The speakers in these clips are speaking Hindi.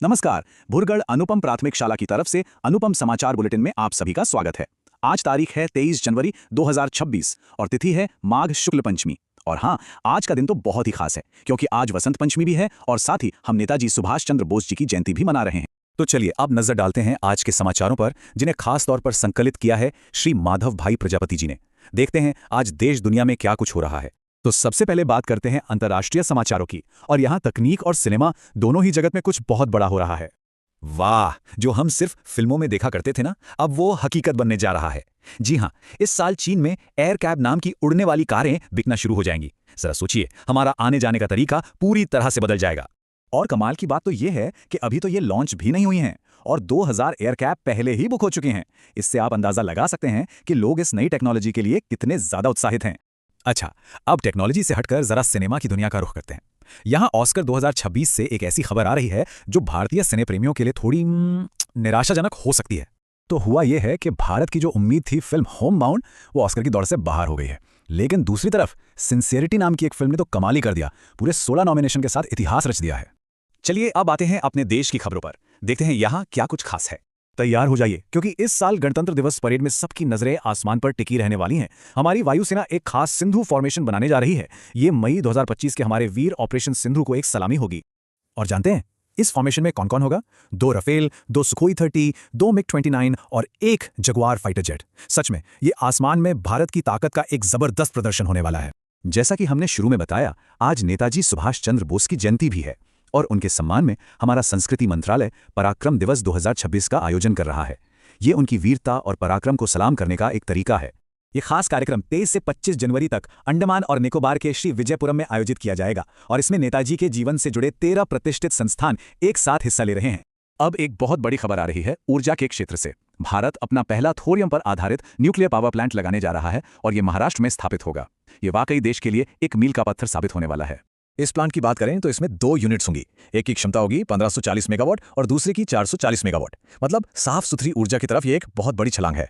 नमस्कार। भुरगढ़ अनुपम प्राथमिक शाला की तरफ से अनुपम समाचार बुलेटिन में आप सभी का स्वागत है। आज तारीख है 23 जनवरी 2026 और तिथि है माघ शुक्ल पंचमी। और हाँ, आज का दिन तो बहुत ही खास है क्योंकि आज वसंत पंचमी भी है और साथ ही हम नेताजी सुभाष चंद्र बोस जी की जयंती भी मना रहे हैं। तो चलिए अब नजर डालते हैं आज के समाचारों पर, जिन्हें खास तौर पर संकलित किया है श्री माधव भाई प्रजापति जी ने। देखते हैं आज देश दुनिया में क्या कुछ हो रहा है। तो सबसे पहले बात करते हैं अंतर्राष्ट्रीय समाचारों की, और यहाँ तकनीक और सिनेमा दोनों ही जगत में कुछ बहुत बड़ा हो रहा है। वाह, जो हम सिर्फ फिल्मों में देखा करते थे ना, अब वो हकीकत बनने जा रहा है। जी हाँ, इस साल चीन में एयर कैब नाम की उड़ने वाली कारें बिकना शुरू हो जाएंगी। जरा सोचिए, हमारा आने जाने का तरीका पूरी तरह से बदल जाएगा। और कमाल की बात तो ये है कि अभी तो ये लॉन्च भी नहीं हुई हैं और 2000 एयर कैब पहले ही बुक हो चुके हैं। इससे आप अंदाजा लगा सकते हैं कि लोग इस नई टेक्नोलॉजी के लिए कितने ज्यादा उत्साहित हैं। अच्छा, अब टेक्नोलॉजी से हटकर जरा सिनेमा की दुनिया का रुख करते हैं। यहाँ ऑस्कर 2026 से एक ऐसी खबर आ रही है जो भारतीय सिने प्रेमियों के लिए थोड़ी निराशाजनक हो सकती है। तो हुआ यह है कि भारत की जो उम्मीद थी फिल्म होम बाउंड, वो ऑस्कर की दौड़ से बाहर हो गई है। लेकिन दूसरी तरफ सिंसियरिटी नाम की एक फिल्म ने तो कमाल ही कर दिया, पूरे 16 नॉमिनेशन के साथ इतिहास रच दिया है। चलिए अब आते हैं अपने देश की खबरों पर, देखते हैं यहाँ क्या कुछ खास है। तैयार हो जाइए क्योंकि इस साल गणतंत्र दिवस परेड में सबकी नजरें आसमान पर टिकी रहने वाली हैं। हमारी वायुसेना एक खास सिंधु फॉर्मेशन बनाने जा रही है। ये मई 2025 के हमारे वीर ऑपरेशन सिंधु को एक सलामी होगी। और जानते हैं इस फॉर्मेशन में कौन कौन होगा? 2 रफेल, 2 सुखोई 30, 2 मिग-29 और 1 जगुआर फाइटर जेट। सच में ये आसमान में भारत की ताकत का एक जबरदस्त प्रदर्शन होने वाला है। जैसा कि हमने शुरू में बताया, आज नेताजी सुभाष चंद्र बोस की जयंती भी है और उनके सम्मान में हमारा संस्कृति मंत्रालय पराक्रम दिवस 2026 का आयोजन कर रहा है। ये उनकी वीरता और पराक्रम को सलाम करने का एक तरीका है। ये खास कार्यक्रम 23 से 25 जनवरी तक अंडमान और निकोबार के श्री विजयपुरम में आयोजित किया जाएगा और इसमें नेताजी के जीवन से जुड़े 13 प्रतिष्ठित संस्थान एक साथ हिस्सा ले रहे हैं। अब एक बहुत बड़ी खबर आ रही है ऊर्जा के क्षेत्र से। भारत अपना पहला थोरियम पर आधारित न्यूक्लियर पावर प्लांट लगाने जा रहा है और ये महाराष्ट्र में स्थापित होगा। ये वाकई देश के लिए एक मील का पत्थर साबित होने वाला है। इस प्लांट की बात करें तो इसमें 2 यूनिट्स होंगी। एक की क्षमता होगी 1540 मेगावाट और दूसरे की 440 मेगावाट। मतलब साफ सुथरी ऊर्जा की तरफ ये एक बहुत बड़ी छलांग है।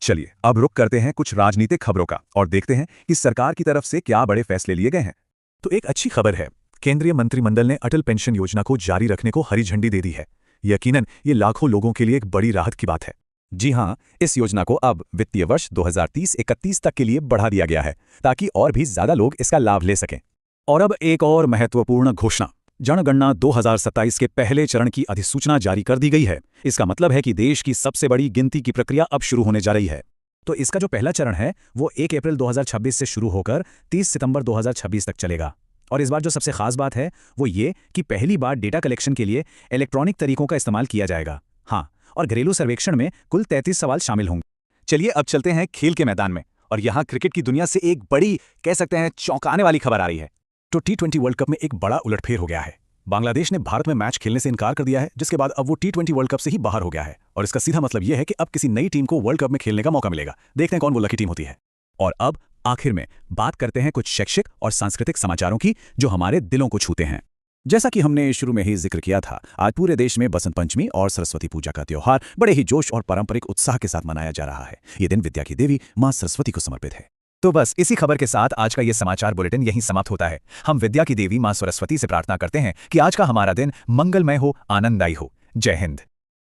चलिए अब रुक करते हैं कुछ राजनीतिक खबरों का और देखते हैं कि सरकार की तरफ से क्या बड़े फैसले लिए गए हैं। तो एक अच्छी खबर है, केंद्रीय मंत्रिमंडल ने अटल पेंशन योजना को जारी रखने को हरी झंडी दे दी है। यकीनन ये लाखों लोगों के लिए एक बड़ी राहत की बात है। जी हाँ, इस योजना को अब वित्तीय वर्ष 2030-31 तक के लिए बढ़ा दिया गया है ताकि और भी ज्यादा लोग इसका लाभ ले सकें। और अब एक और महत्वपूर्ण घोषणा, जनगणना 2027 के पहले चरण की अधिसूचना जारी कर दी गई है। इसका मतलब है कि देश की सबसे बड़ी गिनती की प्रक्रिया अब शुरू होने जा रही है। तो इसका जो पहला चरण है वो 1 अप्रैल 2026 से शुरू होकर 30 सितंबर 2026 तक चलेगा। और इस बार जो सबसे खास बात है वो ये कि पहली बार डेटा कलेक्शन के लिए इलेक्ट्रॉनिक तरीकों का इस्तेमाल किया जाएगा। हाँ, और घरेलू सर्वेक्षण में कुल 33 सवाल शामिल होंगे। चलिए अब चलते हैं खेल के मैदान में, और यहाँ क्रिकेट की दुनिया से एक बड़ी, कह सकते हैं चौंकाने वाली खबर आ रही है। तो T20 वर्ल्ड कप में एक बड़ा उलटफेर हो गया है। बांग्लादेश ने भारत में मैच खेलने से इनकार कर दिया है, जिसके बाद अब वो T20 वर्ल्ड कप से ही बाहर हो गया है। और इसका सीधा मतलब यह है कि अब किसी नई टीम को वर्ल्ड कप में खेलने का मौका मिलेगा। देखते हैं कौन वो लकी टीम होती है। और अब आखिर में बात करते हैं कुछ शैक्षिक और सांस्कृतिक समाचारों की जो हमारे दिलों को छूते हैं। जैसा कि हमने शुरू में ही जिक्र किया था, आज पूरे देश में बसंत पंचमी और सरस्वती पूजा का त्योहार बड़े ही जोश और पारंपरिक उत्साह के साथ मनाया जा रहा है। ये दिन विद्या की देवी मां सरस्वती को समर्पित है। तो बस इसी खबर के साथ आज का ये समाचार बुलेटिन यहीं समाप्त होता है। हम विद्या की देवी मां सरस्वती से प्रार्थना करते हैं कि आज का हमारा दिन मंगलमय हो, आनंददायी हो। जय हिंद।